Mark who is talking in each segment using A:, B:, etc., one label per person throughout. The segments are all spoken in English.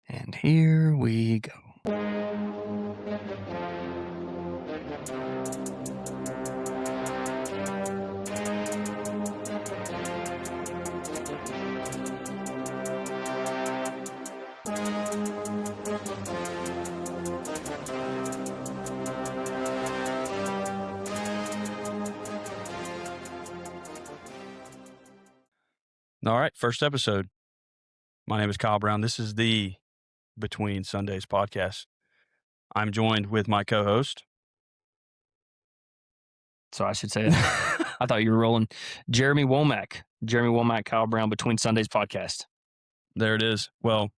A: And here we go.
B: All right, first episode. My name is Kyle Brown. This is the Between Sundays podcast. I'm joined with my co-host.
A: So I should say, I thought you were rolling. Jeremy Womack, Kyle Brown, Between Sundays podcast.
B: There it is. Well,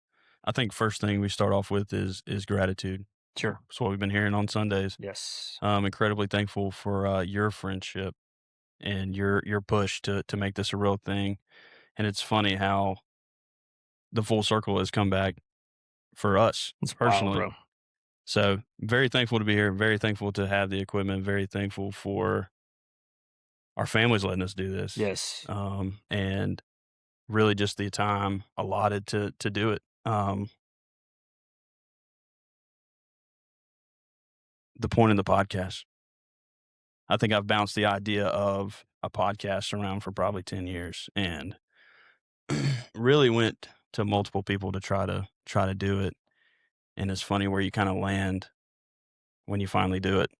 B: I think first thing we start off with is gratitude.
A: Sure.
B: That's what we've been hearing on Sundays.
A: Yes.
B: Incredibly thankful for your friendship and your push to make this a real thing. And it's funny how the full circle has come back for us
A: It's
B: personally.
A: wild, bro.
B: So very thankful to be here. Very thankful to have the equipment. Very thankful for our families letting us do this.
A: Yes.
B: And really just the time allotted to do it. The point of the podcast. I think I've bounced the idea of a podcast around for probably 10 years and really went to multiple people to try to do it. And it's funny where you kind of land when you finally do it.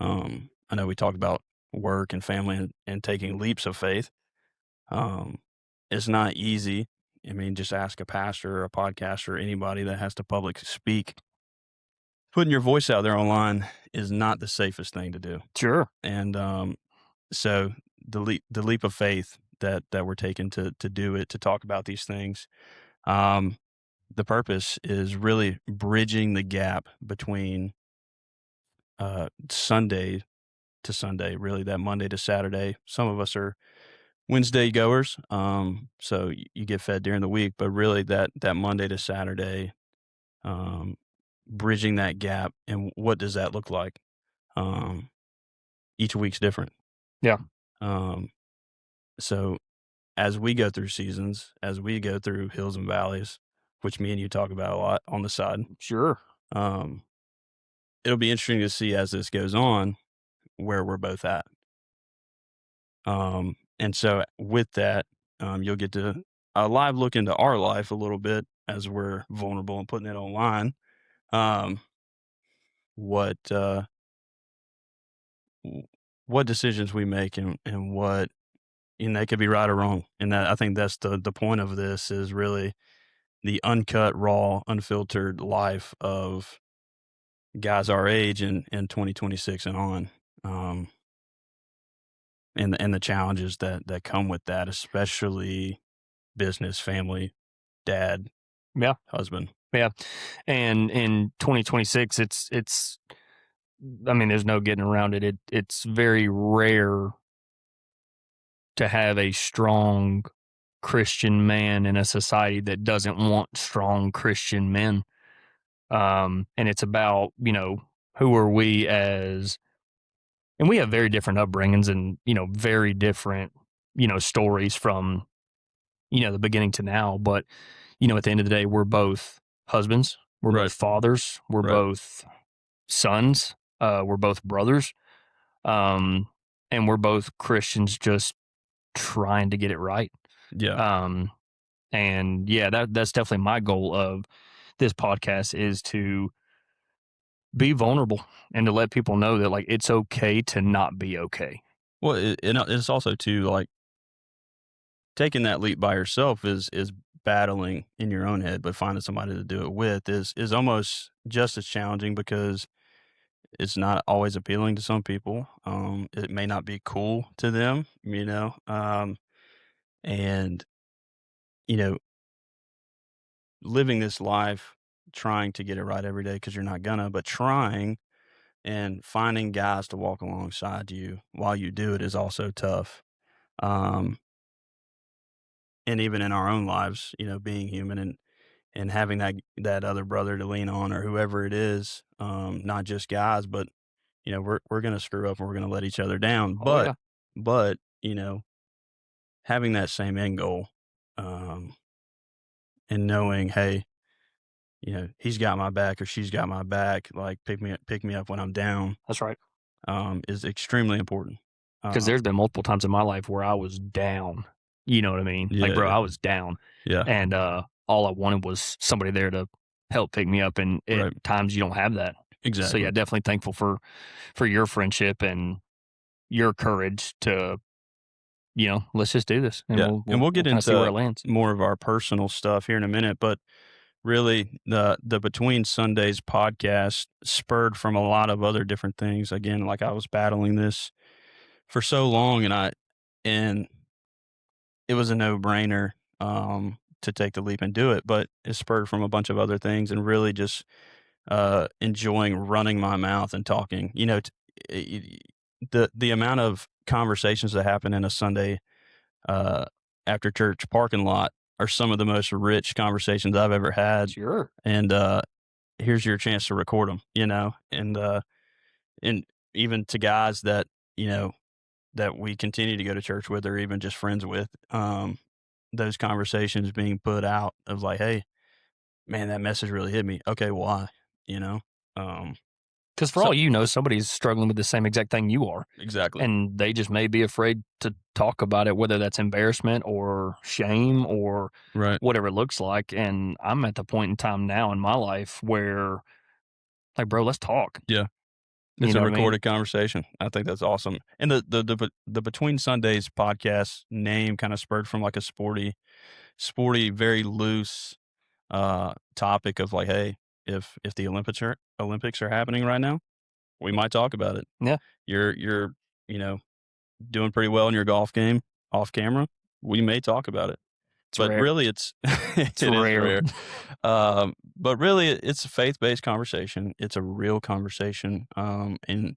B: I know we talked about work and family and taking leaps of faith. It's not easy. I mean, just ask a pastor or a podcaster or anybody that has to public speak. Putting your voice out there online is not the safest thing to do.
A: Sure.
B: And so the leap of faith that we're taking to do it, to talk about these things, the purpose is really bridging the gap between Sunday to Sunday, really that Monday to Saturday. Some of us are Wednesday goers, so you get fed during the week, but really that Monday to Saturday, bridging that gap, and what does that look like? Each week's different.
A: Yeah.
B: So as we go through seasons, as we go through hills and valleys, which me and you talk about a lot on the side,
A: Sure.
B: it'll be interesting to see as this goes on where we're both at. And so with that, you'll get to a live look into our life a little bit as we're vulnerable and putting it online. What decisions we make and what, they could be right or wrong. And that, I think that's the point of this, is really the uncut, raw, unfiltered life of guys our age in 2026 and on. And the challenges that come with that, especially business, family, dad,
A: Yeah.
B: husband.
A: Yeah. And in 2026, it's, I mean, there's no getting around it. It's very rare to have a strong Christian man in a society that doesn't want strong Christian men. And it's about, who are we as, and we have very different upbringings and, very different, stories from, the beginning to now. But, at the end of the day, we're both husbands, we're
B: Right.
A: both fathers, we're
B: Right.
A: both sons, we're both brothers. And we're both Christians just trying to get it right.
B: Yeah.
A: And yeah, that's definitely my goal of this podcast, is to be vulnerable and to let people know that, like, it's okay to not be okay.
B: Well, it's also too, like, taking that leap by yourself is battling in your own head, but finding somebody to do it with is almost just as challenging, because it's not always appealing to some people. It may not be cool to them, and living this life, trying to get it right every day, because you're not gonna, but trying and finding guys to walk alongside you while you do it is also tough. Um, and even in our own lives, being human and having that other brother to lean on, or whoever it is, not just guys, but we're gonna screw up and we're gonna let each other down.
A: Oh,
B: But
A: yeah.
B: but having that same end goal, and knowing, hey, he's got my back or she's got my back, like pick me up when I'm down,
A: That's right.
B: is extremely important.
A: Because there's been multiple times in my life where I was down. You know what I mean? Like,
B: Yeah,
A: bro,
B: yeah,
A: I was down,
B: yeah,
A: and all I wanted was somebody there to help pick me up. And at
B: right,
A: times you don't have that. So yeah,
B: exactly.
A: definitely thankful for your friendship and your courage to, let's just do this, and
B: Yeah,
A: we'll
B: and
A: we'll
B: we'll
A: we'll
B: get
A: kind of see where
B: into
A: it lands.
B: more of our personal stuff here in a minute, but really the Between Sundays podcast spurred from a lot of other different things. Again, like I was battling this for so long, and it was a no-brainer, to take the leap and do it, but it spurred from a bunch of other things and really just, enjoying running my mouth and talking. Y the amount of conversations that happen in a Sunday, uh, after church parking lot are some of the most rich conversations I've ever had,
A: Sure.
B: and, here's your chance to record them, and even to guys that, you know, that we continue to go to church with or even just friends with, those conversations being put out of like, "Hey, man, that message really hit me. Okay, why?" You know? Um,
A: Because for
B: so
A: all you know, somebody's struggling with the same exact thing you are,
B: exactly.
A: and they just may be afraid to talk about it, whether that's embarrassment or shame or
B: Right.
A: whatever it looks like. And I'm at the point in time now in my life where, like, bro, let's talk.
B: Yeah.
A: You
B: It's a
A: know what I mean?
B: recorded conversation. I think that's awesome. And the Between Sundays podcast name kinda spurred from like a sporty, very loose, topic of like, "Hey, if the Olympics are happening right now, we might talk about it.
A: Yeah,
B: You're, you know, doing pretty well in your golf game off camera, we may talk about it."
A: it's
B: But
A: rare.
B: really it's
A: It's
B: it is
A: rare.
B: rare. But really it's a faith-based conversation. It's a real conversation, and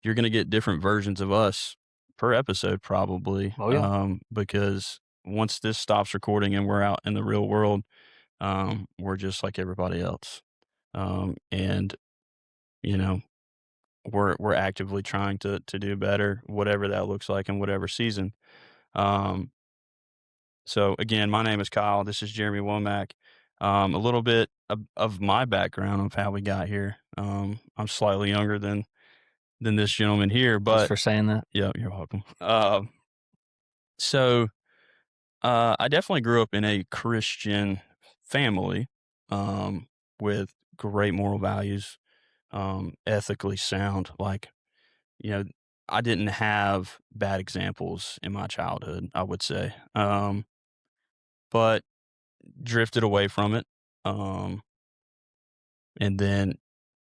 B: you're gonna get different versions of us per episode probably,
A: Oh yeah,
B: because once this stops recording and we're out in the real world, we're just like everybody else. And, you know, we're actively trying to do better, whatever that looks like in whatever season. Um, so again, my name is Kyle. This is Jeremy Womack. A little bit of my background of how we got here. I'm slightly younger than this gentleman here,
A: thanks
B: but
A: for saying that.
B: yeah, you're welcome. So I definitely grew up in a Christian family, with great moral values, ethically sound. Like, you know, I didn't have bad examples in my childhood, I would say, but drifted away from it, um, and then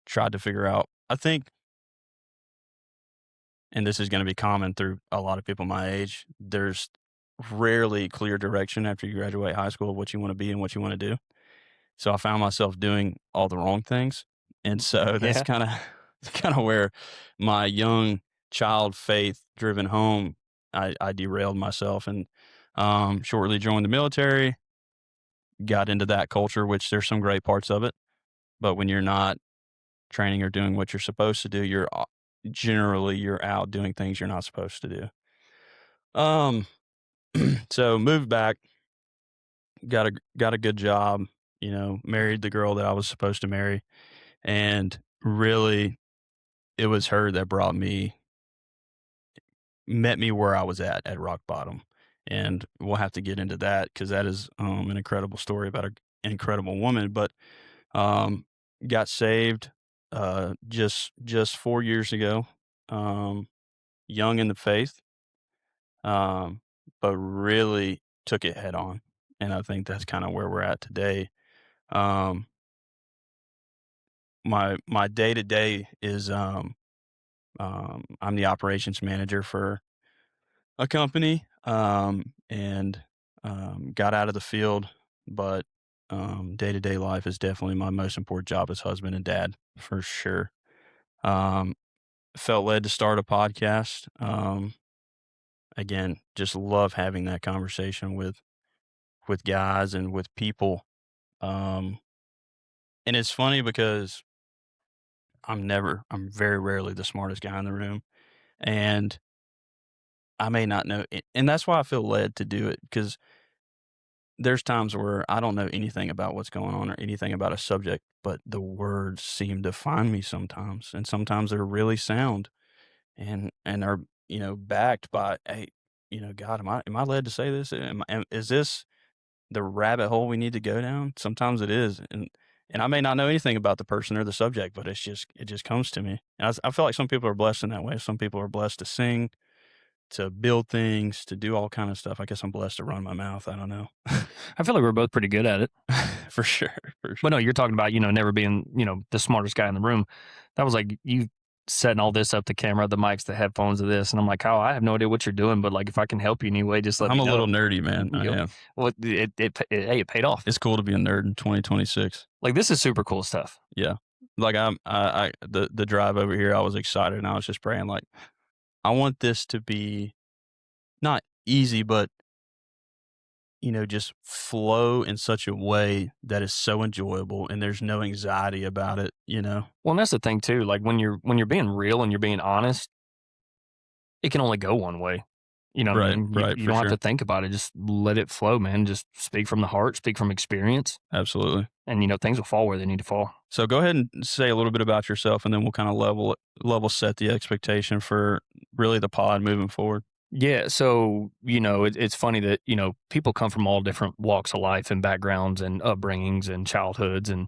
B: tried to figure out. I think, and this is going to be common through a lot of people my age. There's rarely clear direction after you graduate high school of what you want to be and what you want to do. So I found myself doing all the wrong things. And so that's
A: Yeah,
B: kinda kinda where my young child faith driven home, I derailed myself and, shortly joined the military, got into that culture, which there's some great parts of it, but when you're not training or doing what you're supposed to do, generally, you're out doing things you're not supposed to do. Um, so moved back, got a good job, married the girl that I was supposed to marry, and really it was her that met me where I was at rock bottom. And we'll have to get into that because that is an incredible story about an incredible woman. But um, got saved just 4 years ago, um, young in the faith, um, but really took it head on. And I think that's kind of where we're at today. Um, my day to day is I'm the operations manager for a company, and got out of the field, but day to day life is definitely my most important job as husband and dad for sure. Um, Felt led to start a podcast. Again, just love having that conversation with guys and with people. Um, and it's funny because I'm very rarely the smartest guy in the room, and I may not know, and that's why I feel led to do it because there's times where I don't know anything about what's going on or anything about a subject, but the words seem to find me sometimes, and sometimes they're really sound and are, backed by, "Hey, God, am I led to say this? Is this the rabbit hole we need to go down?" Sometimes it is, and I may not know anything about the person or the subject, but it just comes to me. And I feel like some people are blessed in that way. Some people are blessed to sing, to build things, to do all kind of stuff. I guess I'm blessed to run my mouth. I don't know.
A: I feel like we're both pretty good at it.
B: For sure, for
A: But
B: sure.
A: no, you're talking about, never being, the smartest guy in the room. That was like you setting all this up, the camera, the mics, the headphones of this. And I'm like, oh, I have no idea what you're doing, but like if I can help you anyway, just let
B: I'm
A: me
B: a little
A: know.
B: nerdy, man. I am.
A: Well, hey, it paid off.
B: It's cool to be a nerd in 2026.
A: Like this is super cool stuff.
B: Yeah. Like the drive over here, I was excited and I was just praying like, I want this to be not easy, but just flow in such a way that is so enjoyable and there's no anxiety about it.
A: Well, and that's the thing too. Like when you're being real and you're being honest, it can only go one way. You know what I
B: Right,
A: mean? You
B: right,
A: you
B: for
A: don't have to
B: sure.
A: think about it. Just let it flow, man. Just speak from the heart, speak from experience,
B: Absolutely.
A: and things will fall where they need to fall.
B: So go ahead and say a little bit about yourself and then we'll kind of level set the expectation for really the pod moving forward.
A: Yeah, so it's funny that people come from all different walks of life and backgrounds and upbringings and childhoods and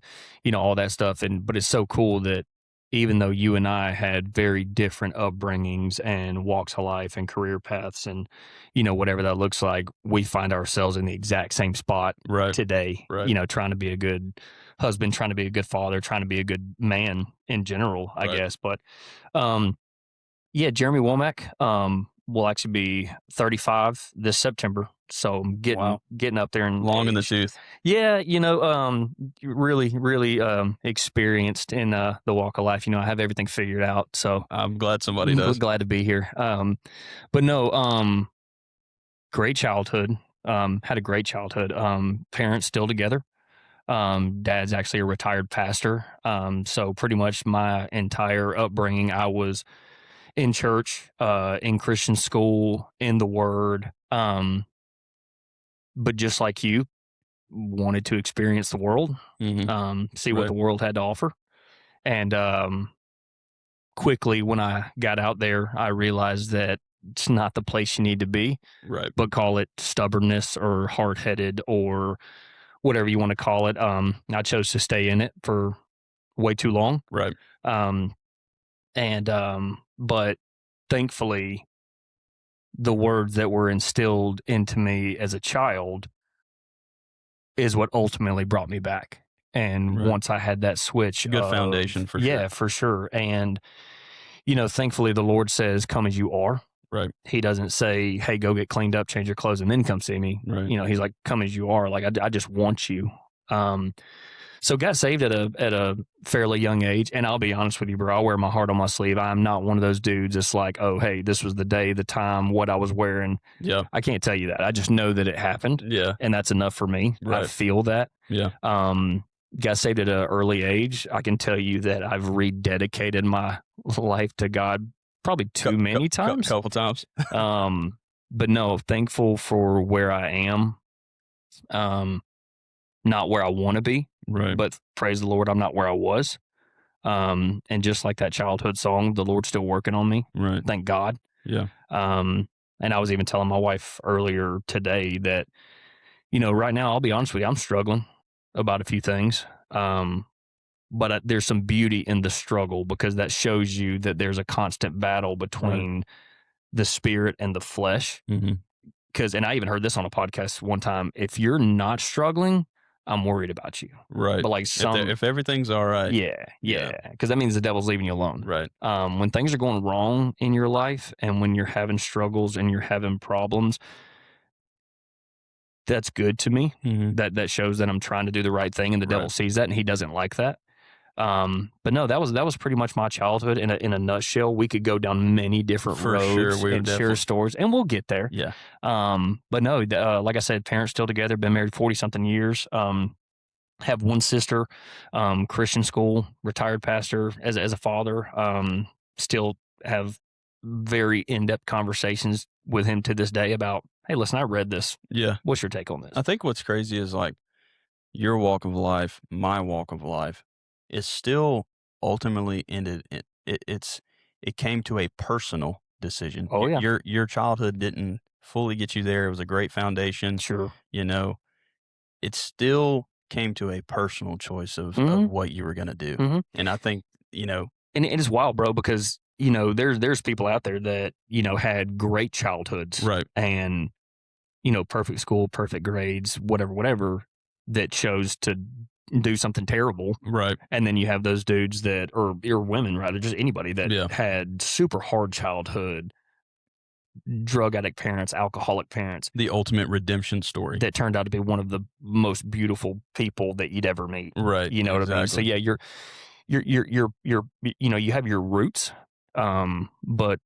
A: all that stuff. But it's so cool that even though you and I had very different upbringings and walks of life and career paths and whatever that looks like, we find ourselves in the exact same spot
B: Right,
A: today.
B: right,
A: Trying to be a good husband, trying to be a good father, trying to be a good man in general, I
B: right.
A: guess. But um, yeah, Jeremy Womack will actually be 35 this September, so I'm getting
B: Wow.
A: getting up there in
B: Long in the
A: age.
B: tooth.
A: Yeah, really, really experienced in the walk of life. I have everything figured out, so
B: I'm glad somebody
A: I'm
B: does.
A: glad to be here. But no, great childhood. Had a great childhood. Parents still together. Dad's actually a retired pastor. So pretty much my entire upbringing, I was in church, in Christian school, in the Word. But just like you, wanted to experience the world,
B: Mhm.
A: see what
B: Right,
A: the world had to offer. And quickly, when I got out there, I realized that it's not the place you need to be,
B: right,
A: but call it stubbornness or hard headed or whatever you want to call it. I chose to stay in it for way too long.
B: right,
A: Um, but thankfully, the words that were instilled into me as a child is what ultimately brought me back. And
B: right.
A: once I had that switch
B: Good
A: of,
B: foundation for
A: yeah,
B: sure.
A: for sure. And, thankfully the Lord says, come as you are.
B: Right,
A: He doesn't say, hey, go get cleaned up, change your clothes, and then come see me.
B: right.
A: He's like, come as you are. Like, I just want you. Um, so got saved at a fairly young age. And I'll be honest with you, bro, I'll wear my heart on my sleeve. I'm not one of those dudes that's like, oh, hey, this was the day, the time, what I was wearing.
B: Yeah,
A: I can't tell you that. I just know that it happened,
B: yeah,
A: and that's enough for me. I
B: right.
A: feel that.
B: Yeah.
A: Um, got saved at an early age. I can tell you that I've rededicated my life to God probably too many times.
B: Couple times.
A: But no, thankful for where I am. Um, not where I want to be,
B: Right,
A: but praise the Lord, I'm not where I was. And just like that childhood song, the Lord's still working on me.
B: right.
A: Thank God.
B: Yeah,
A: Um, and I was even telling my wife earlier today that, right now, I'll be honest with you, I'm struggling about a few things. But there's some beauty in the struggle because that shows you that there's a constant battle
B: right.
A: between the spirit and the flesh.
B: Mhm.
A: And I even heard this on a podcast one time. If you're not struggling, I'm worried about you.
B: Right.
A: But like
B: If everything's alright.
A: yeah,
B: Yeah.
A: yeah, because that means the devil's leaving you alone.
B: Right,
A: When things are going wrong in your life and when you're having struggles and you're having problems, that's good to me.
B: mhm.
A: That shows that I'm trying to do the right thing, and the devil
B: Right.
A: sees that, and he doesn't like that. But no, that was pretty much my childhood in a nutshell. We could go down many different
B: For sure,
A: roads
B: we would
A: and share
B: definitely.
A: stories, and we'll get there.
B: Yeah.
A: But no, like I said, parents still together, been married 40 something years. Have one sister, Christian school, retired pastor as a father. Still have very in depth conversations with him to this day about hey, listen, I read this.
B: Yeah.
A: What's your take on this?
B: I think what's crazy is like your walk of life, my walk of life is still ultimately ended. It came to a personal decision.
A: Oh, yeah.
B: Your childhood didn't fully get you there. It was a great foundation.
A: Sure.
B: You know, it still came to a personal choice of
A: Mhm.
B: what you were going to do.
A: Mhm.
B: And I think, you know,
A: And it's wild, bro, because, there's people out there that, had great childhoods
B: right,
A: and, perfect school, perfect grades, whatever, that chose to do something terrible.
B: right.
A: And then you have those dudes that, or women, rather, just anybody that
B: Yeah.
A: had super hard childhood, drug addict parents, alcoholic parents,
B: The ultimate redemption story.
A: that turned out to be one of the most beautiful people that you'd ever meet.
B: Right.
A: You know what I mean? So
B: Exactly.
A: yeah, you have your roots, but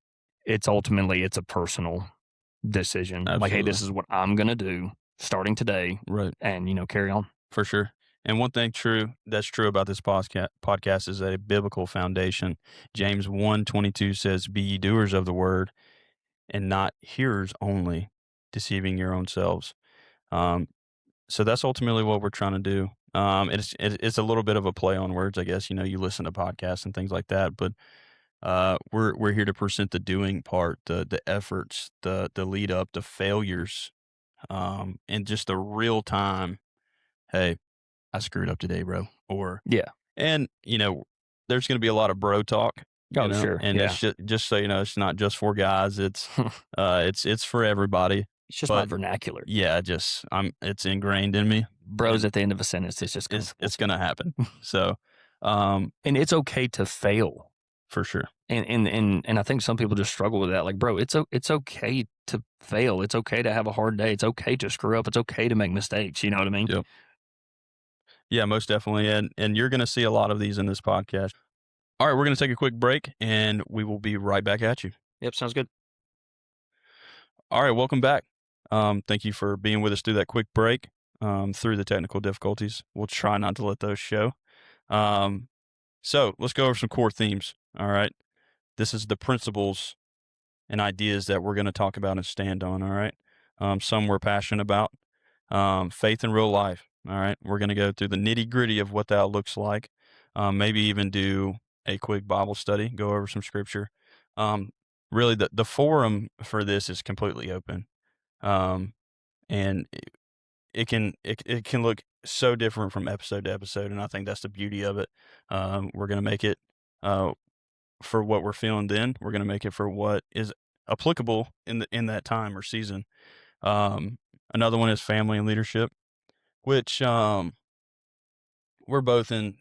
A: it's a personal decision. Like, hey,
B: Absolutely.
A: this is what I'm gonna do starting today,
B: Right.
A: and carry on.
B: For sure. And one thing that's true about this podcast is a biblical foundation. James 1:22 says, "Be ye doers of the word, and not hearers only, deceiving your own selves." Um, so that's ultimately what we're trying to do. It's a little bit of a play on words, I guess. You listen to podcasts and things like that, but we're here to present the doing part, the efforts, the lead up, the failures, and just the real time. Hey, I screwed up today, bro.
A: Yeah.
B: And there's going to be a lot of bro talk,
A: Oh, sure.
B: and
A: Yeah.
B: it's just so you know, it's not just for guys. It's for everybody.
A: It's just my
B: But
A: vernacular.
B: yeah, it's ingrained in me,
A: Bros
B: and
A: at the end of a sentence. It's just gonna
B: it's going to happen. So, um,
A: and it's okay to fail.
B: for sure.
A: And I think some people just struggle with that. Like, bro, it's okay to fail. It's okay to have a hard day. It's okay to screw up. It's okay to make mistakes. You know what I mean?
B: Yep. Yeah, most definitely. And you're going to see a lot of these in this podcast. All right, we're going to take a quick break, and we will be right back at you.
A: Yep, sounds good.
B: All right, welcome back. Thank you for being with us through that quick break, through the technical difficulties. We'll try not to let those show. So let's go over some core themes. All right. This is the principles and ideas that we're going to talk about and stand on. All right. Some we're passionate about. Faith in real life. All right. We're going to go through the nitty gritty of what that looks like. Maybe even do a quick Bible study, go over some scripture. Really, the forum for this is completely open. And it can look so different from episode to episode, and I think that's the beauty of it. We're gonna make it for what we're feeling then. We're gonna make it for what is applicable in that time or season. Another one is family and leadership, which we're both in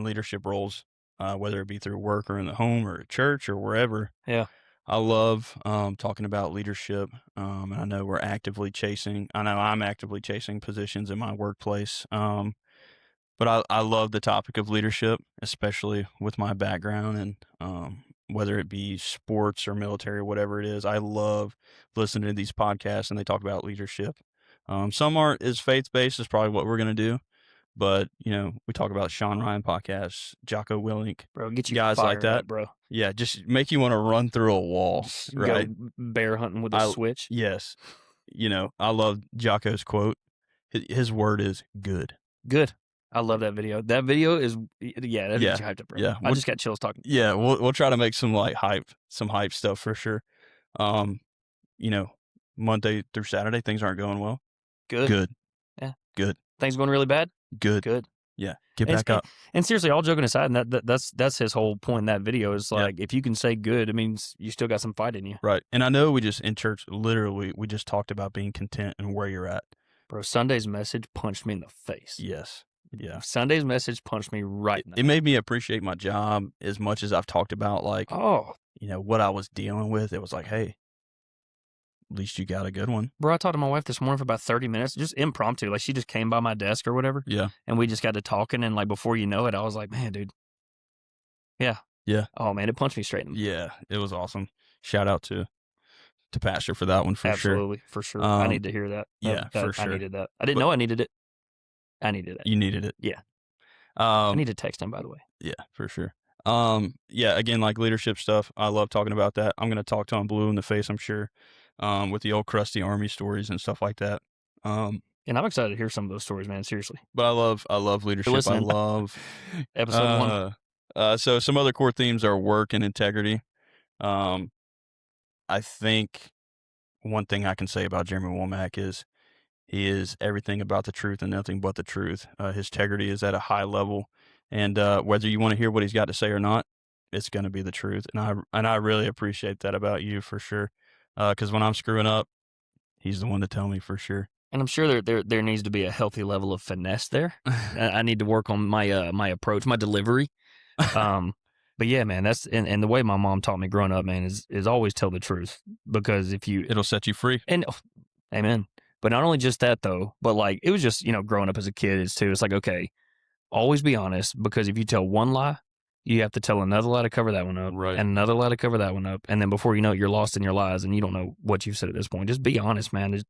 B: leadership roles, whether it be through work or in the home or at church or wherever.
A: Yeah.
B: I love talking about leadership. And I know I'm actively chasing positions in my workplace. But I love the topic of leadership, especially with my background and whether it be sports or military, whatever it is. I love listening to these podcasts and they talk about leadership. Some aren't as faith based as probably what we're going to do. But, we talk about Sean Ryan podcasts, Jocko Willink,
A: Bro, get you
B: guys like
A: fired
B: that.
A: up, bro.
B: Yeah, just make you want to run through a wall,
A: Go
B: right?
A: bear hunting with a switch.
B: Yes. I love Jocko's quote. His word is good.
A: Good. I love that video. That video is that
B: Yeah.
A: gets you hyped up, bro.
B: Yeah.
A: I just got chills talking.
B: Yeah, we'll try to make some hype stuff for sure. Um, you know, Monday through Saturday things aren't going well.
A: Good.
B: Good.
A: Yeah.
B: Good.
A: Things going really bad.
B: Good.
A: Good.
B: Yeah. Get
A: And,
B: back up.
A: and seriously, all joking aside, and that's his whole point in that video is
B: Yeah.
A: like, if you can say good, it means you still got some fight in you.
B: Right. And I know we just in church literally we just talked about being content and where you're at.
A: Bro, Sunday's message punched me in the face.
B: Yes. Yeah.
A: Sunday's message punched me right in the
B: It made me appreciate my job as much as I've talked about what I was dealing with. It was like, hey, at least you got a good one.
A: Bro, I talked to my wife this morning for about 30 minutes, just impromptu. Like, she just came by my desk or whatever.
B: Yeah.
A: And we just got to talking. And, like, before you know it, I was like, man, dude. Yeah.
B: Yeah.
A: Oh, man, it punched me straight in the
B: Yeah. It was awesome. Shout out to Pastor for that one for sure.
A: Absolutely. For sure. I need to hear that.
B: Yeah, for sure.
A: I needed that. I didn't know I needed it. I needed it.
B: You needed it.
A: Yeah. I need to text him, by the way.
B: Yeah, for sure. Yeah, again, like leadership stuff, I love talking about that. I'm going to talk till I'm blue in the face, I'm sure. with the old crusty army stories and stuff like that.
A: And I'm excited to hear some of those stories, man. Seriously.
B: But I love
A: You're
B: leadership. I
A: listening.
B: love,
A: Episode 1.
B: uh, so some other core themes are work and integrity. Um, I think one thing I can say about Jeremy Womack is he is everything about the truth and nothing but the truth. His integrity is at a high level, and whether you want to hear what he's got to say or not, it's going to be the truth. And I really appreciate that about you for sure. Because when I'm screwing up, he's the one to tell me for sure.
A: And I'm sure there needs to be a healthy level of finesse there. I need to work on my my approach, my delivery. But yeah, man, that's and the way my mom taught me growing up, man, is always tell the truth, because if you
B: It'll set you free.
A: and amen. But not only just that though, but like it was just, growing up as a kid is too. It's like, okay, always be honest, because if you tell one lie, you have to tell another lie to cover that one up,
B: Right.
A: and another lie to cover that one up, and then before you know it, you're lost in your lies and you don't know what you've said at this point. Just be honest, man.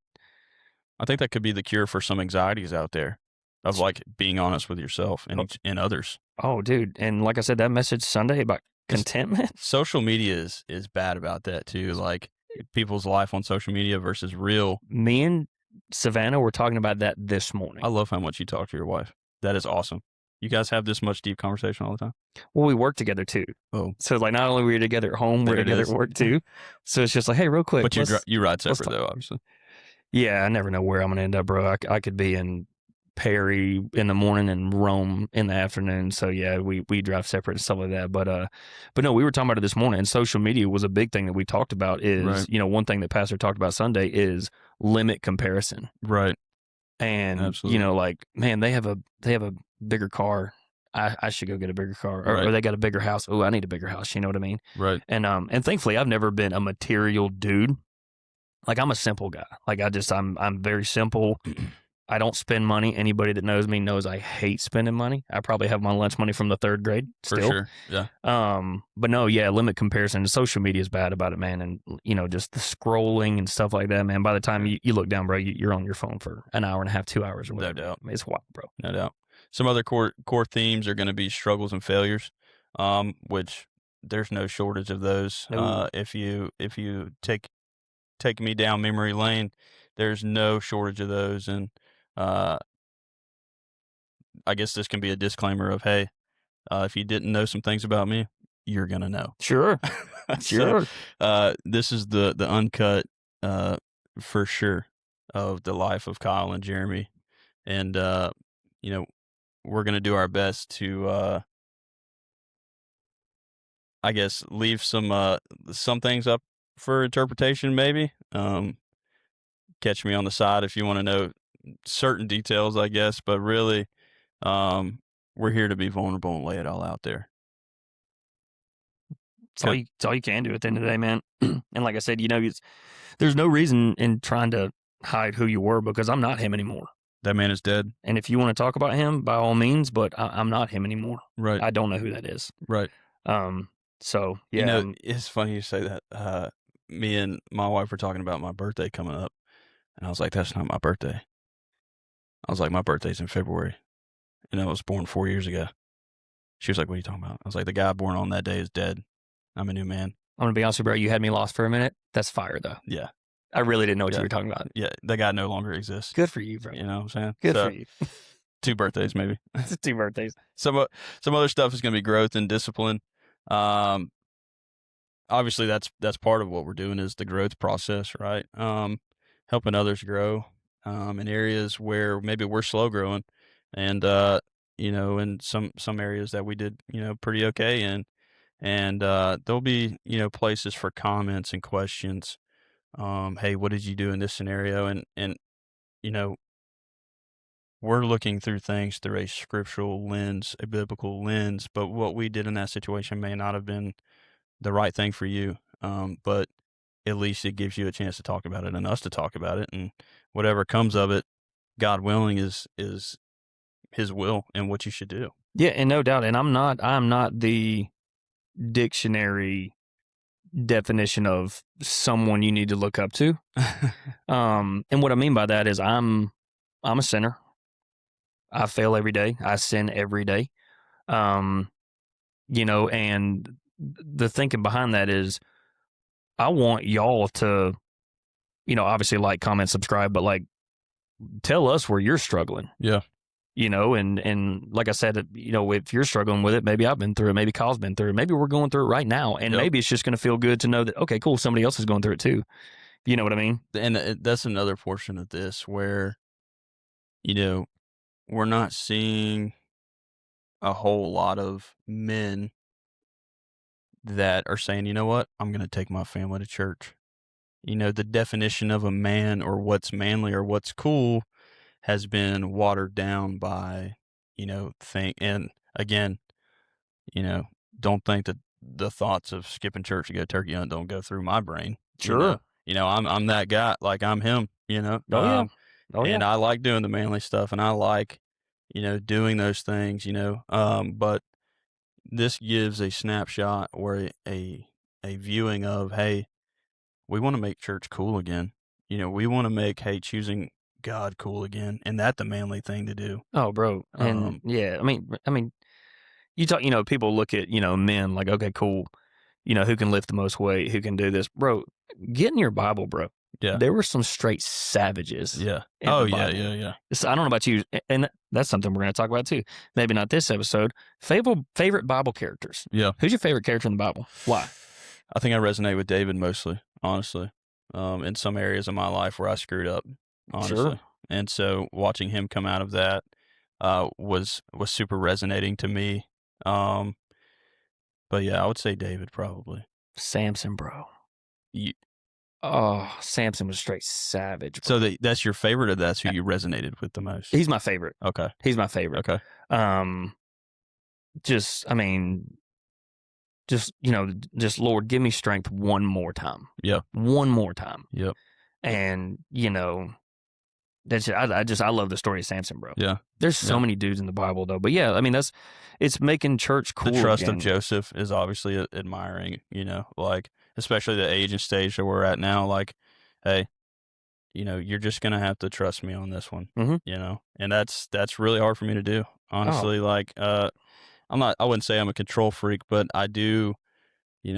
B: I think that could be the cure for some anxieties out there of like being honest with yourself and others.
A: Oh, dude, and like I said, that message Sunday about contentment.
B: Social media is bad about that too. Like people's life on social media versus real.
A: Me and Savannah were talking about that this morning.
B: I love how much you talk to your wife. That is awesome. You guys have this much deep conversation all the time?
A: Well, we work together too.
B: Oh.
A: So like not only we're together at home, we're together at work too. So it's just like, hey, real quick.
B: But you ride separate though, obviously.
A: Yeah, I never know where I'm going to end up, bro. I could be in Perry in the morning and Rome in the afternoon. So yeah, we drive separate and stuff like that. But no, we were talking about it this morning, and social media was a big thing that we talked about. Is
B: Right.
A: One thing that Pastor talked about Sunday is limit comparison.
B: Right.
A: And
B: Absolutely.
A: like, man, they have a bigger car. I should go get a bigger car,
B: Right.
A: or they got a bigger house. Oh, I need a bigger house. You know what I mean?
B: Right.
A: And thankfully, I've never been a material dude. Like I'm a simple guy. Like I'm very simple. I don't spend money. Anybody that knows me knows I hate spending money. I probably have my lunch money from the 3rd grade still.
B: For sure. Yeah.
A: But no, yeah, limit comparison. Social media is bad about it, man. And, just the scrolling and stuff like that, man. By the time you look down, bro, you're on your phone for an hour and a half, 2 hours or whatever.
B: No doubt.
A: It's wild, bro.
B: No doubt. Some other core themes are going to be struggles and failures, which there's no shortage of those.
A: No.
B: If you take me down memory lane, there's no shortage of those. And I guess this can be a disclaimer of, hey, if you didn't know some things about me, you're going to know.
A: Sure. Sure.
B: So, this is the uncut, for sure, of the life of Kyle and Jeremy. And, we're going to do our best to, I guess, leave some things up for interpretation, maybe. Catch me on the side if you want to know certain details, I guess. But really, we're here to be vulnerable and lay it all out there.
A: It's all you can do at the end of the day, man. And like I said, there's no reason in trying to hide who you were, because I'm not him anymore.
B: That man is dead.
A: And if you want to talk about him, by all means, but I'm not him anymore.
B: Right.
A: I don't know who that is.
B: Right.
A: So yeah,
B: it's funny you say that. Me and my wife were talking about my birthday coming up, and I was like, "That's not my birthday." I was like, "My birthday's in February, and I was born 4 years ago." She was like, "What are you talking about?" I was like, "The guy born on that day is dead. I'm a new man."
A: I'm gonna be honest with you, bro. You had me lost for a minute. That's fire, though.
B: Yeah.
A: I really didn't know what you were talking about.
B: Yeah, that guy no longer exists.
A: Good for you, bro.
B: You know what I'm saying?
A: Good for you.
B: 2 birthdays, maybe.
A: 2 birthdays.
B: Some other stuff is going to be growth and discipline. Obviously, that's part of what we're doing is the growth process, right? Helping others grow in areas where maybe we're slow growing, and in some areas that we did pretty okay in, and there'll be places for comments and questions. Hey, what did you do in this scenario? And we're looking through things through a scriptural lens, a biblical lens, but what we did in that situation may not have been the right thing for you. But at least it gives you a chance to talk about it and us to talk about it, and whatever comes of it, God willing, is His will and what you should do.
A: Yeah, and no doubt. And I'm not the dictionary definition of someone you need to look up to. And what I mean by that is I'm a sinner. I fail every day. I sin every day. And the thinking behind that is I want y'all to obviously like, comment, subscribe, but like, tell us where you're struggling.
B: Yeah.
A: And like I said, if you're struggling with it, maybe I've been through it, maybe Kyle's been through it, maybe we're going through it right now, and
B: Yep.
A: maybe it's just going to feel good to know that, okay, cool, somebody else is going through it too. You know what I mean?
B: And that's another portion of this where, we're not seeing a whole lot of men that are saying, you know what, I'm going to take my family to church. The definition of a man or what's manly or what's cool has been watered down by, and again, you know, don't think that the thoughts of skipping church to go turkey hunt don't go through my brain.
A: Sure.
B: I'm that guy, like I'm him,
A: Oh yeah. Oh
B: and
A: yeah.
B: I like doing the manly stuff and I like, doing those things, but this gives a snapshot or a viewing of, hey, we want to make church cool again. We want to make, hey, choosing God cool again, and that the manly thing to do.
A: Oh, bro. And yeah, I mean, you talk, people look at, men like, okay, cool. Who can lift the most weight, who can do this, bro. Get in your Bible, bro.
B: Yeah.
A: There were some straight savages.
B: Yeah.
A: In
B: Oh
A: the
B: yeah,
A: Bible.
B: yeah.
A: So I don't know about you, and that's something we're going to talk about too. Maybe not this episode. Favorite Bible characters.
B: Yeah.
A: Who's your favorite character in the Bible? Why?
B: I think I resonate with David mostly, honestly. In some areas of my life where I screwed up, honestly.
A: Sure.
B: And so watching him come out of that was super resonating to me. But yeah, I would say David probably.
A: Samson, bro.
B: You,
A: Samson was straight savage,
B: so
A: bro.
B: that's your favorite, or that's who you resonated with the most?
A: He's my favorite.
B: Okay.
A: He's my favorite.
B: Okay.
A: Just Lord, give me strength one more time.
B: Yeah.
A: One more time.
B: Yep.
A: And that's I love the story of Samson, bro.
B: Yeah.
A: There's so many dudes in the Bible though, but yeah, I mean it's making church cool.
B: The trust
A: again.
B: of Joseph is obviously admiring, like especially the age and stage that we're at now. Like, hey, you're just gonna have to trust me on this one, and that's really hard for me to do, honestly. Like, I wouldn't say I'm a control freak, but I do,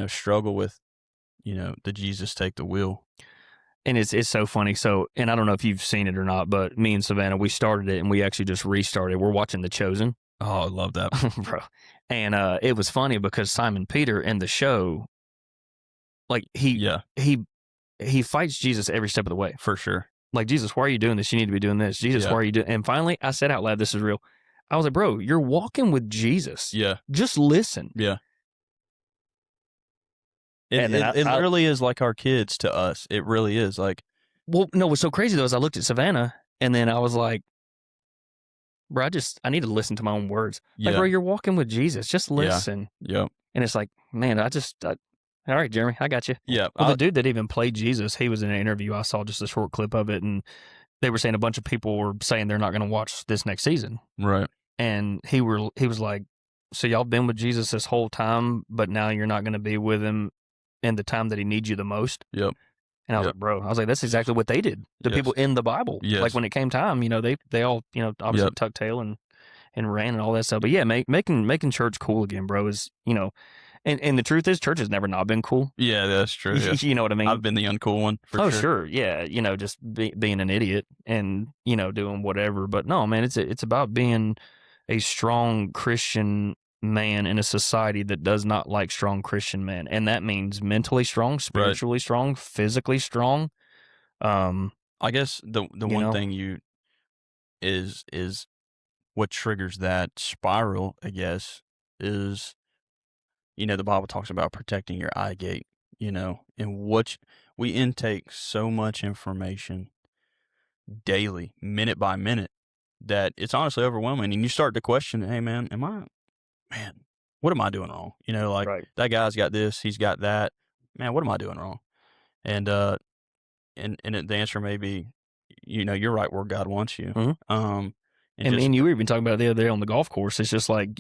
B: struggle with, the Jesus take the wheel.
A: And it's so funny. So, and I don't know if you've seen it or not, but me and Savannah, we started it and we actually just restarted. We're watching The Chosen.
B: Oh, I love that,
A: bro. And it was funny because Simon Peter in the show, like he fights Jesus every step of the way.
B: For sure.
A: Like, Jesus, why are you doing this? You need to be doing this. Jesus, why are you doing? And finally, I said out loud, "This is real." I was like, "Bro, you're walking with Jesus.
B: Yeah,
A: just listen."
B: Yeah. It literally is like our kids to us. It really is. Like,
A: well, no, what's so crazy though is I looked at Savannah and then I was like, bro, I need to listen to my own words. Like, bro, you're walking with Jesus. Just listen.
B: Yeah.
A: And it's like, man, all right, Jeremy, I got you.
B: Yeah.
A: Well, the dude that even played Jesus, he was in an interview. I saw just a short clip of it, and they were saying a bunch of people were saying they're not going to watch this next season.
B: Right.
A: And he was like, so y'all been with Jesus this whole time, but now you're not going to be with him in the time that he needs you the most.
B: Yep.
A: And I was like, bro, that's exactly what they did. The people in the Bible.
B: Yes.
A: Like when it came time, they all, obviously tucked tail and ran and all that stuff. But yeah, making church cool again, bro, is, and the truth is church has never not been cool.
B: Yeah, that's true. Yeah.
A: You know what I mean?
B: I've been the uncool one for
A: sure. Yeah. Just being an idiot and, doing whatever. But no, man, it's about being a strong Christian man in a society that does not like strong Christian men. And that means mentally strong, spiritually strong, physically strong.
B: I guess the one thing is what triggers that spiral, I guess, is, the Bible talks about protecting your eye gate, and what we intake so much information daily, minute by minute, that it's honestly overwhelming. And you start to question, hey, man, what am I doing wrong? That guy's got this, he's got that. Man, what am I doing wrong? And the answer may be, you're right where God wants you.
A: Mm-hmm. And you were even talking about it the other day on the golf course. It's just like,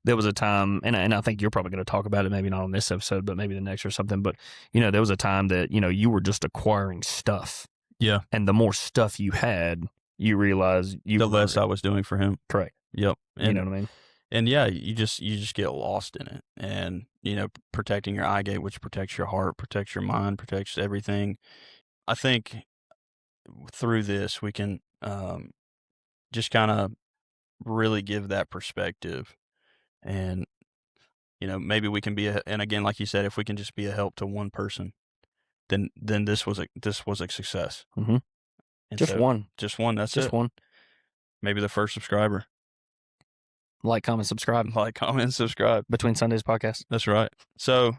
A: there was a time, and I think you're probably going to talk about it, maybe not on this episode, but maybe the next or something. But, there was a time that, you were just acquiring stuff.
B: Yeah.
A: And the more stuff you had, you realize
B: the less I was doing for him.
A: Correct.
B: Yep. And,
A: you know what I mean?
B: And yeah, you just get lost in it. And, protecting your eye gate, which protects your heart, protects your mind, protects everything. I think through this we can just kind of really give that perspective, and maybe we can be and again, like you said, if we can just be a help to one person, then this was a success.
A: Mm-hmm.
B: And
A: Just
B: so
A: one.
B: just one, that's
A: Just
B: it.
A: one.
B: Maybe the first subscriber.
A: Like, comment, subscribe.
B: Like, comment, subscribe.
A: Between Sundays podcast.
B: That's right. So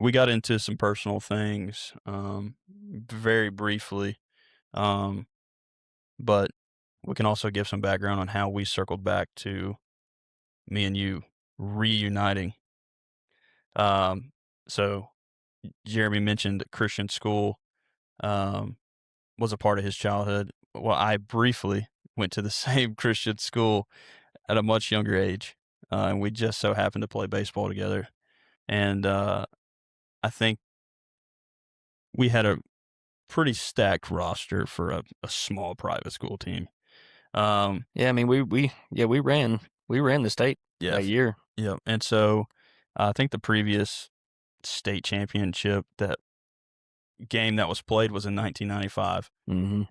B: we got into some personal things very briefly, but we can also give some background on how we circled back to me and you reuniting. So Jeremy mentioned Christian school was a part of his childhood. Well, I briefly went to the same Christian school at a much younger age, and we just so happened to play baseball together. And I think we had a pretty stacked roster for a small private school team.
A: Yeah, I mean, we ran the state that year.
B: Yeah, and so I think the previous state championship game that was played was in 1995,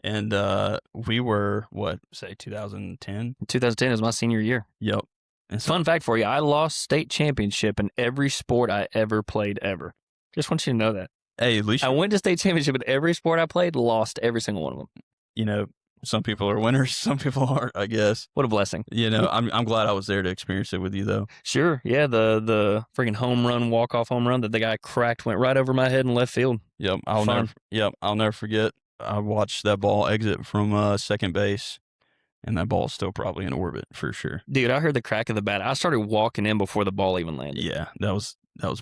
B: and we were say 2010.
A: 2010 was my senior year.
B: Yep. And so,
A: fun fact for you: I lost state championship in every sport I ever played ever. Just want you to know that.
B: Hey, at least
A: I went to state championship in every sport I played, lost every single one of them.
B: Some people are winners, some people aren't, I guess.
A: What a blessing.
B: I'm glad I was there to experience it with you, though.
A: Sure. Yeah, the freaking home run, walk-off home run that the guy cracked went right over my head in left field.
B: Yep, I'll never forget. I watched that ball exit from second base, and that ball's still probably in orbit for sure.
A: Dude, I heard the crack of the bat. I started walking in before the ball even landed.
B: Yeah, that was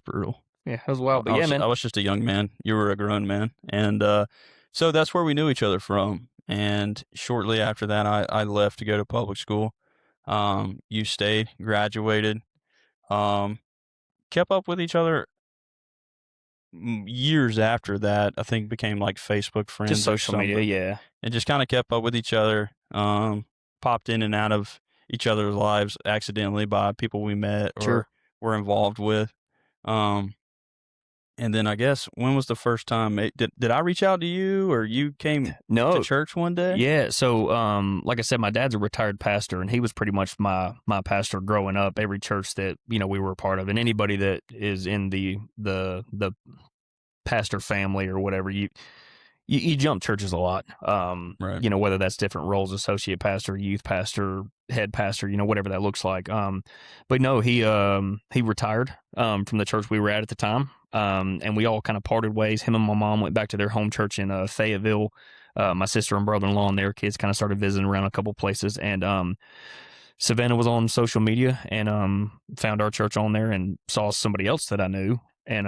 B: brutal.
A: Yeah, it was wild. But man.
B: I was just a young man. You were a grown man. And so that's where we knew each other from. And shortly after that, I left to go to public school. You stayed, graduated, kept up with each other years after that. I think became like Facebook friends.
A: Just social media, yeah.
B: And just kind of kept up with each other. Popped in and out of each other's lives accidentally by people we met or were involved with. And then I guess, when was the first time? Did I reach out to you, or you came to church one day?
A: Yeah. So, like I said, my dad's a retired pastor, and he was pretty much my pastor growing up. Every church that we were a part of, and anybody that is in the pastor family or whatever, you jump churches a lot.
B: Right.
A: Whether that's different roles, associate pastor, youth pastor, head pastor, whatever that looks like. But no, he retired from the church we were at the time. And we all kind of parted ways. Him and my mom went back to their home church in Fayetteville. My sister and brother-in-law and their kids kind of started visiting around a couple places. And Savannah was on social media and found our church on there and saw somebody else that I knew. And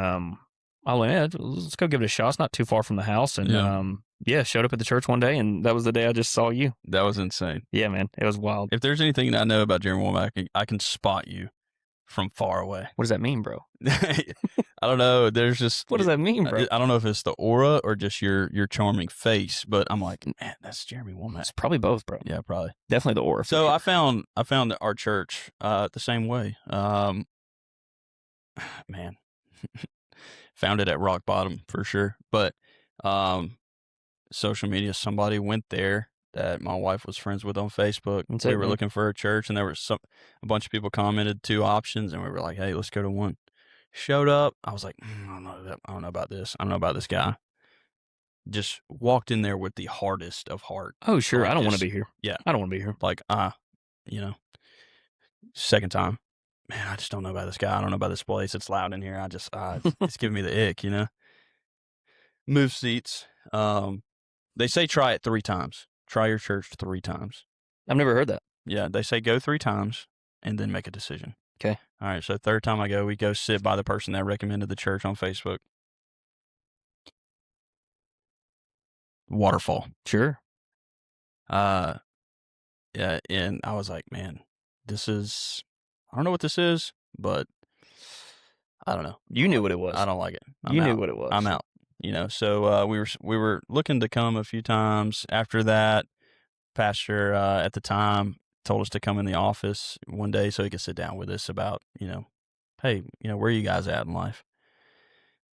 A: I went, let's go give it a shot. It's not too far from the house. And showed up at the church one day, and that was the day I just saw you.
B: That was insane.
A: Yeah, man. It was wild.
B: If there's anything that I know about Jeremy Womack, I can spot you from far away.
A: What does that mean, bro?
B: I don't know. There's just...
A: What does that mean, bro?
B: I don't know if it's the aura or just your charming face, but I'm like, man, that's Jeremy Womack.
A: It's probably both, bro.
B: Yeah, probably.
A: Definitely the aura.
B: So I found our church the same way. Man, found it at rock bottom for sure. But social media, somebody went there that my wife was friends with on Facebook. We were looking for a church, and there was a bunch of people commented 2 options, and we were like, hey, let's go to one. Showed up. I was like, I don't know about this. I don't know about this guy. Just walked in there with the hardest of heart.
A: Oh, sure. I don't want to be here.
B: Yeah.
A: I don't want to be here.
B: Like, second time, man, I just don't know about this guy. I don't know about this place. It's loud in here. It's giving me the ick, Move seats. They say try it 3 times. Try your church 3 times.
A: I've never heard that.
B: Yeah, they say go 3 times and then make a decision.
A: Okay.
B: All right, so 3rd time we go sit by the person that recommended the church on Facebook. Waterfall.
A: Sure.
B: Yeah, and I was like, man, I don't know what this is, but I don't know.
A: You knew what it was.
B: I don't like it.
A: You knew what it was.
B: I'm out. So we were looking to come a few times. After that, pastor at the time told us to come in the office one day so he could sit down with us about, hey, where are you guys at in life?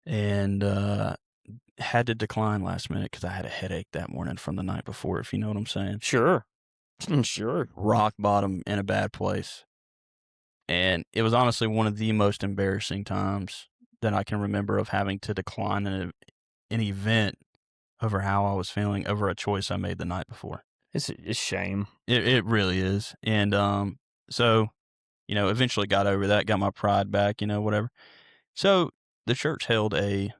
B: And had to decline last minute because I had a headache that morning from the night before, if you know what I'm saying.
A: Sure. Sure.
B: Rock bottom in a bad place. And it was honestly one of the most embarrassing times that I can remember of having to decline an event over how I was feeling over a choice I made the night before.
A: It's a shame.
B: It really is. And so, eventually got over that, got my pride back, whatever. So the church held a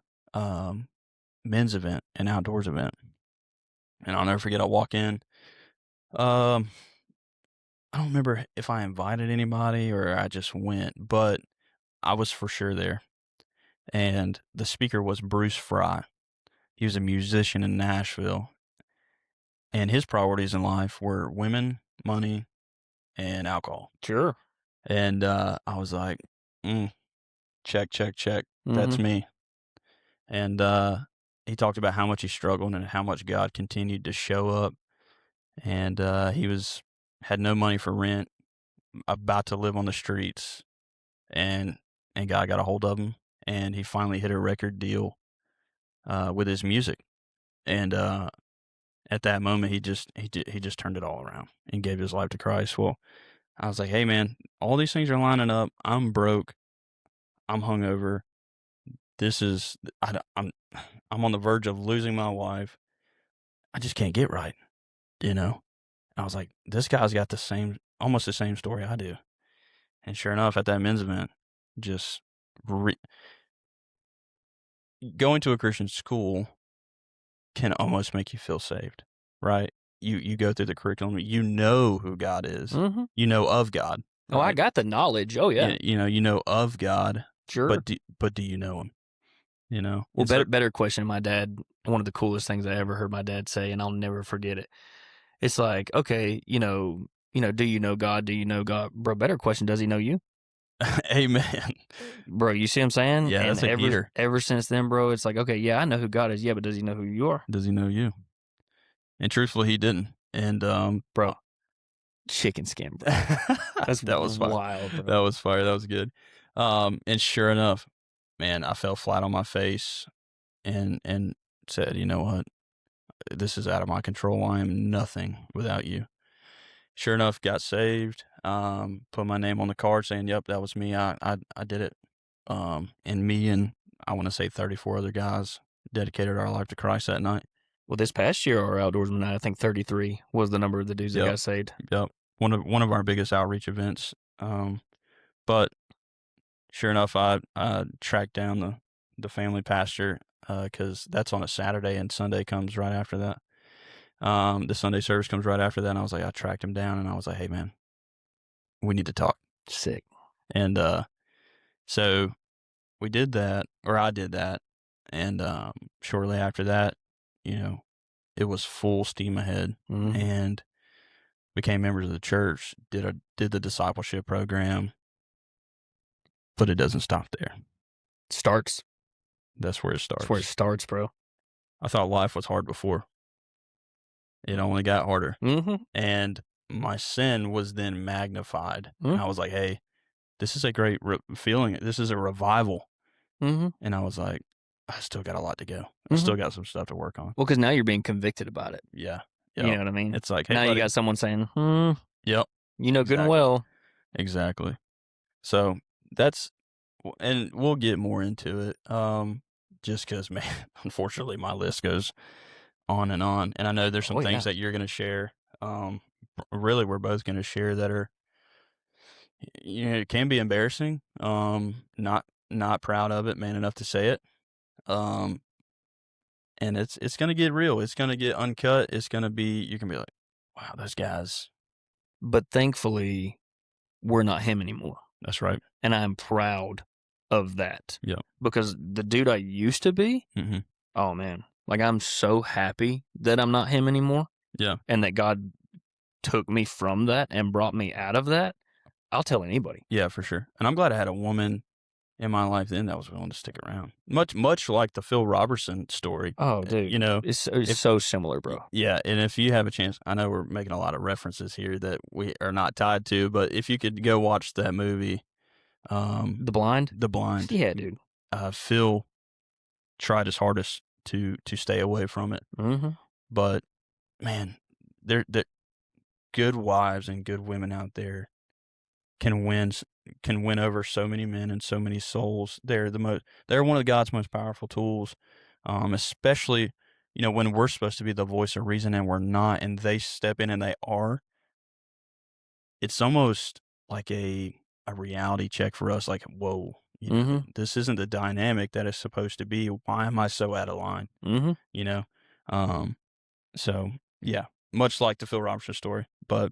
B: men's event, an outdoors event. And I'll never forget, I walk in. Um, I don't remember if I invited anybody or I just went, but I was for sure there. And the speaker was Bruce Fry. He was a musician in Nashville. And his priorities in life were women, money, and alcohol.
A: Sure.
B: And I was like, check, check, check. That's me. And he talked about how much he struggled and how much God continued to show up. And he had no money for rent, about to live on the streets, and God got a hold of him, and he finally hit a record deal with his music. And at that moment, he just turned it all around and gave his life to Christ. Well, I was like, hey man, all these things are lining up. I'm broke. I'm hungover. I'm on the verge of losing my wife. I just can't get right, I was like, this guy's got almost the same story I do. And sure enough, at that men's event, just going to a Christian school can almost make you feel saved, right? You go through the curriculum, you know who God is, you know of God.
A: Right? Oh, I got the knowledge. Oh yeah,
B: you know of God.
A: Sure,
B: but do you know him?
A: Well, better question. My dad, one of the coolest things I ever heard my dad say, and I'll never forget it. It's like, okay, do you know God? Do you know God, bro? Better question, does he know you?
B: Amen,
A: bro. You see what I'm saying?
B: Yeah,
A: and
B: that's a heater.
A: Ever since then, bro, it's like, okay, yeah, I know who God is. Yeah, but does he know who you are?
B: Does he know you? And truthfully, he didn't. And
A: bro, chicken skin, bro.
B: That was
A: wild, bro.
B: That was fire. That was good. And sure enough, man, I fell flat on my face and said, you know what? This is out of my control. I am nothing without you. Sure enough, got saved. Put my name on the card saying, yep, that was me. I did it. And me and I want to say 34 other guys dedicated our life to Christ that night.
A: Well, this past year, our outdoorsman night, I think 33 was the number of the dudes that got saved.
B: Yep. One of our biggest outreach events. But sure enough, I tracked down the family pastor because that's on a Saturday and Sunday comes right after that. The Sunday service comes right after that, and I was like, I tracked him down, and I was like, hey man, we need to talk.
A: Sick.
B: And so we did that, or I did that, and shortly after that, it was full steam ahead, and became members of the church. Did the discipleship program, but it doesn't stop there.
A: Starts.
B: That's where it starts.
A: That's where it starts, bro.
B: I thought life was hard before. It only got harder. And my sin was then magnified. And I was like, hey, this is a great feeling. This is a revival. And I was like, I still got a lot to go. I still got some stuff to work on.
A: Well, because now you're being convicted about it.
B: Yeah.
A: Yep. You know what I mean?
B: It's like, hey,
A: now
B: buddy.
A: You got someone saying,
B: yep.
A: You know good and well.
B: Exactly. So that's, and we'll get more into it. Just because, man, unfortunately, my list goes on. And I know there's some things that you're going to share. Really, we're both going to share that are, it can be embarrassing. Not proud of it, man enough to say it. And it's going to get real. It's going to get uncut. It's going to be, you can be like, wow, those guys.
A: But thankfully, we're not him anymore.
B: That's right.
A: And I'm proud of that.
B: Yeah.
A: Because the dude I used to be, oh man, like I'm so happy that I'm not him anymore.
B: Yeah.
A: And that God took me from that and brought me out of that. I'll tell anybody.
B: Yeah, for sure. And I'm glad I had a woman in my life then that was willing to stick around. Much like the Phil Robertson story.
A: Oh, dude. It's so similar, bro.
B: Yeah, and if you have a chance, I know we're making a lot of references here that we are not tied to, but if you could go watch that movie,
A: The Blind?
B: The Blind.
A: Yeah, dude.
B: Phil tried his hardest to stay away from it.
A: Mm-hmm.
B: But man, there good wives and good women out there can win over so many men and so many souls. They're one of God's most powerful tools, especially when we're supposed to be the voice of reason and we're not, and they step in and they are. It's almost like a reality check for us. Like, whoa,
A: Mm-hmm.
B: this isn't the dynamic that is supposed to be. Why am I so out of line?
A: Mm-hmm.
B: You know, um, so yeah, much like the Phil Robertson story, but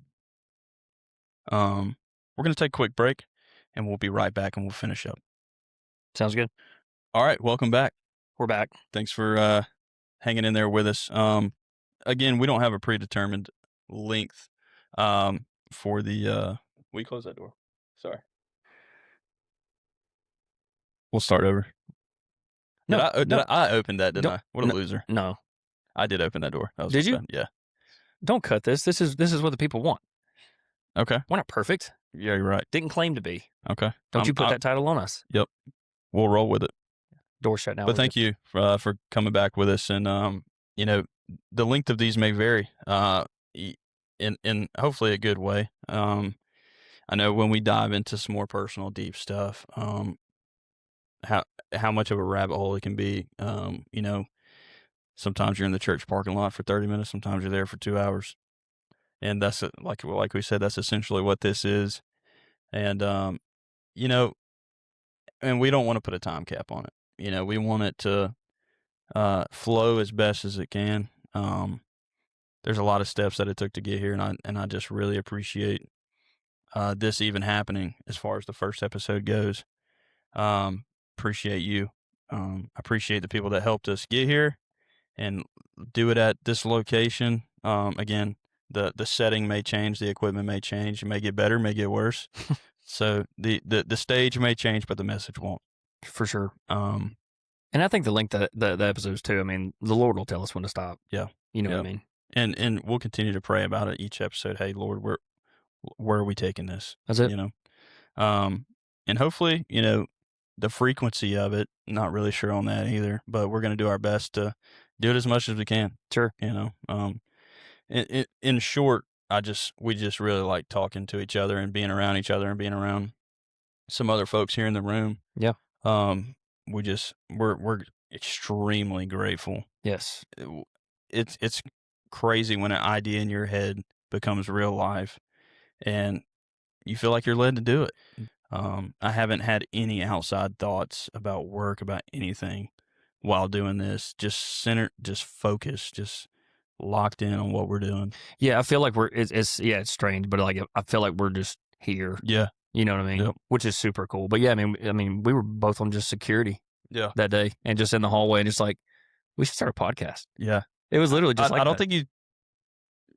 B: we're gonna take a quick break, and we'll be right back, and we'll finish up.
A: Sounds good.
B: All right, welcome back.
A: We're back.
B: Thanks for hanging in there with us. Again, we don't have a predetermined length for the. Will you close that door? Sorry. We'll start over.
A: No,
B: Did I opened that? Didn't I? What a
A: no,
B: loser!
A: No.
B: I did open that door. That was
A: Did you?
B: bad. Yeah.
A: Don't cut this. This is what the people want.
B: Okay.
A: We're not perfect.
B: Yeah, you're right.
A: Didn't claim to be.
B: Okay.
A: Don't you put that title on us.
B: Yep. We'll roll with it.
A: Door shut now.
B: But thank you for coming back with us, and the length of these may vary, in hopefully a good way. I know when we dive into some more personal, deep stuff, how much of a rabbit hole it can be. Sometimes you're in the church parking lot for 30 minutes, sometimes you're there for 2 hours, and that's like we said, that's essentially what this is, and and we don't want to put a time cap on it. We want it to flow as best as it can. There's a lot of steps that it took to get here, and I just really appreciate this even happening as far as the first episode goes. Appreciate you. Appreciate the people that helped us get here and do it at this location. Again, the setting may change, the equipment may change, it may get better, may get worse. So the stage may change, but the message won't.
A: For sure. And I think the length of the episodes too. I mean, the Lord will tell us when to stop.
B: Yeah.
A: You know what I mean?
B: And we'll continue to pray about it each episode. Hey, Lord, where are we taking this?
A: That's it.
B: And hopefully, the frequency of it, not really sure on that either, but we're going to do our best to do it as much as we can.
A: Sure.
B: In short, we just really like talking to each other and being around each other and being around some other folks here in the room.
A: Yeah.
B: We're extremely grateful.
A: Yes.
B: It's crazy when an idea in your head becomes real life and you feel like you're led to do it. I haven't had any outside thoughts about work, about anything while doing this. Just focused, just locked in on what we're doing.
A: Yeah, I feel like it's strange, but like I feel like we're just here.
B: Yeah.
A: You know what I mean?
B: Yep.
A: Which is super cool. But yeah, I mean, we were both on just security.
B: Yeah.
A: That day, and just in the hallway, and just like, we should start a podcast.
B: Yeah.
A: It was literally just
B: I don't think you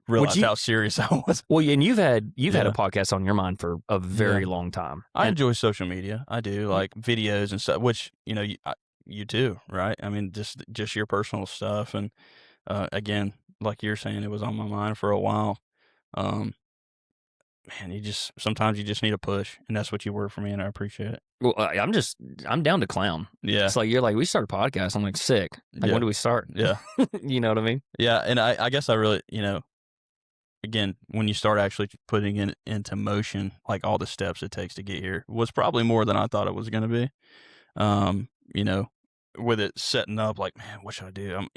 B: realized how serious I was.
A: Well, and you've had a podcast on your mind for a very long time.
B: I enjoy social media. I do, like videos and stuff, which you too, right? I mean, just your personal stuff, and again, like you're saying, it was on my mind for a while. Man, sometimes you just need a push, and that's what you were for me, and I appreciate it.
A: Well, I'm down to clown.
B: Yeah.
A: It's like, you're like, we start a podcast. I'm like, sick. Like, when do we start?
B: Yeah.
A: You know what I mean?
B: Yeah. And I guess I really, again, when you start actually putting it into motion, like all the steps it takes to get here was probably more than I thought it was going to be. With it setting up, like, man, what should I do?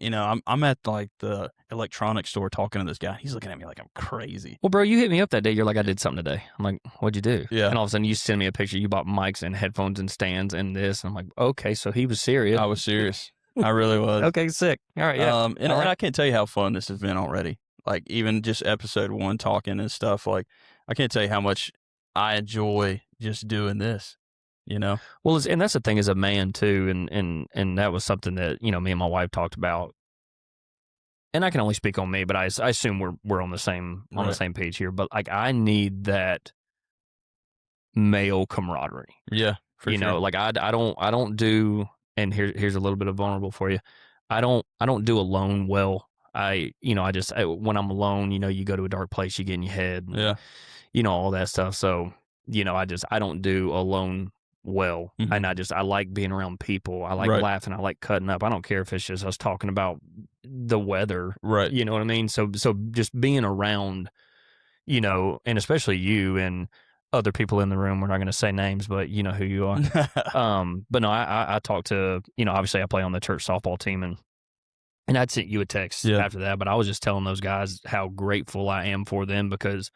B: I'm at like the electronics store talking to this guy. He's looking at me like I'm crazy.
A: Well, bro, you hit me up that day. You're like, I did something today. I'm like, what'd you do?
B: Yeah.
A: And all of a sudden you send me a picture. You bought mics and headphones and stands and this. And I'm like, okay, so he was serious.
B: I was serious. I really was.
A: Okay, sick. All right, yeah.
B: And I can't tell you how fun this has been already. Like, even just episode 1 talking and stuff. Like, I can't tell you how much I enjoy just doing this.
A: Well, and that's the thing as a man too, and that was something that me and my wife talked about. And I can only speak on me, but I assume we're on the same page here. But like, I need that male camaraderie.
B: Yeah, for sure.
A: Like I don't do. And here's a little bit of vulnerable for you. I don't do alone well. When I'm alone, you go to a dark place, you get in your head. And,
B: yeah.
A: All that stuff. So I don't do alone well.
B: Mhm.
A: And I like being around people. I like
B: Right.
A: laughing. I like cutting up. I don't care if it's just us talking about the weather.
B: Right.
A: You know what I mean? So just being around, and especially you and other people in the room. We're not going to say names, but you know who you are. But no, I talked to, obviously I play on the church softball team, and I'd sent you a text
B: Yeah.
A: after that, but I was just telling those guys how grateful I am for them, because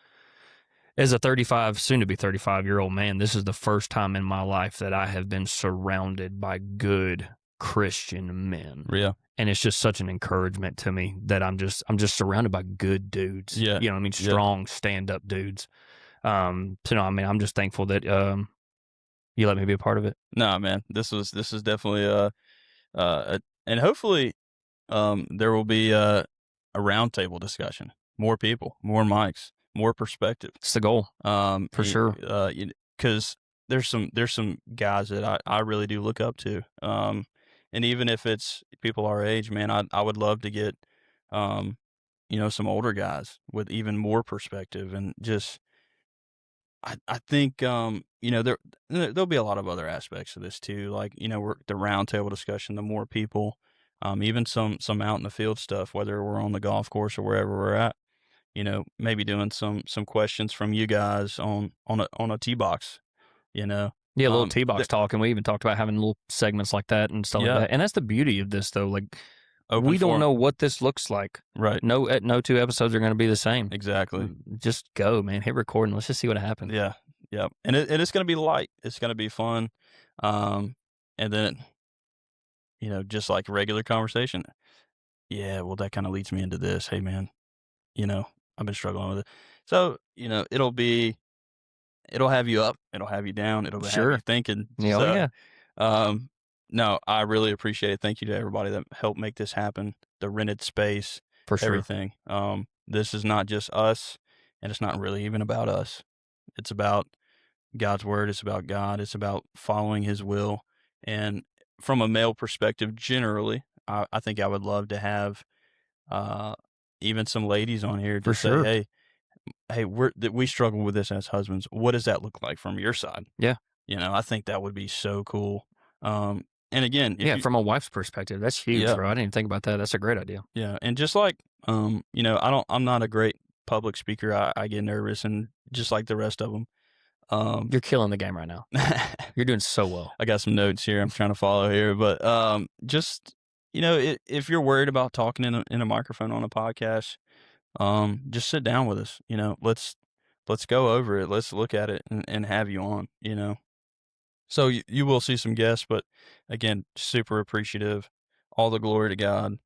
A: as a 35, soon to be 35-year-old man, this is the first time in my life that I have been surrounded by good Christian men.
B: Yeah.
A: And it's just such an encouragement to me that I'm just surrounded by good dudes.
B: Yeah.
A: You know what I mean?
B: Yeah.
A: Strong stand-up dudes. So no, I mean, I'm just thankful that you let me be a part of it.
B: Nah, man, this is definitely and hopefully there will be a roundtable discussion, more people, more mics, more perspective.
A: It's the goal, for sure.
B: Because there's some guys that I really do look up to. And even if it's people our age, man, I would love to get um, some older guys with even more perspective and just I think, there'll be a lot of other aspects of this too, like, we're the roundtable discussion, the more people, even some out in the field stuff, whether we're on the golf course or wherever we're at, maybe doing some questions from you guys on a tee box, you know?
A: Yeah, a little tee
B: Th
A: box talk, and we even talked about having little segments like that and stuff like
B: Yeah,
A: that. And that's the beauty of this, though. Like,
B: open
A: we don't
B: forum.
A: know what this looks like.
B: Right,
A: No two episodes are going to be the same.
B: exactly.
A: Just go, man. Hit record and let's just see what happens.
B: Yeah, yeah, and it's gonna be light, it's gonna be fun, and then, just like regular conversation. Yeah, well, that kinda leads me into this. Hey, man, you know, I've been struggling with it. So, it'll have you up, it'll have you down, it'll have you
A: Sure.
B: thinking.
A: Yeah, oh,
B: So,
A: yeah,
B: um, no, I really appreciate it. Thank you to everybody that helped make this happen, the rented space,
A: for sure.
B: everything. This is not just us, and it's not really even about us. It's about God's word, it's about God, it's about following his will. And from a male perspective, generally, I think I would love to have uh, even some ladies on here to
A: For
B: say,
A: sure.
B: hey, we struggle with this as husbands. What does that look like from your side?
A: Yeah.
B: I think that would be so cool. And again, if
A: Yeah,
B: you,
A: from a wife's perspective, that's huge,
B: yeah,
A: bro. I didn't even think about that. That's a great idea.
B: yeah, and just like, I'm not a great public speaker. I get nervous, and just like the rest of them. Um,
A: You're killing the game right now. You're doing so well.
B: I got some notes here. I'm trying to follow here, but just if you're worried about talking in a microphone on a podcast, just sit down with us. Let's go over it. Let's look at it and have you on. So you will see some guests, but again, super appreciative. All the glory to God,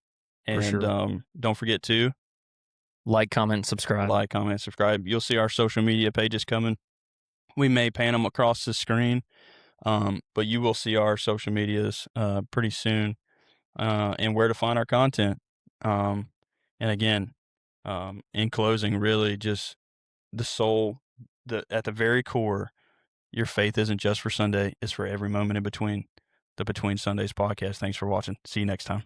A: For
B: and
A: sure.
B: don't forget to
A: Like, comment, and subscribe.
B: like, comment, subscribe. You'll see our social media pages coming. We may pan them across the screen. But you will see our social medias pretty soon, and where to find our content. Um, and again, in closing, really just the soul, at the very core, your faith isn't just for Sunday; it's for every moment in between. The Between Sundays podcast. Thanks for watching. See you next time.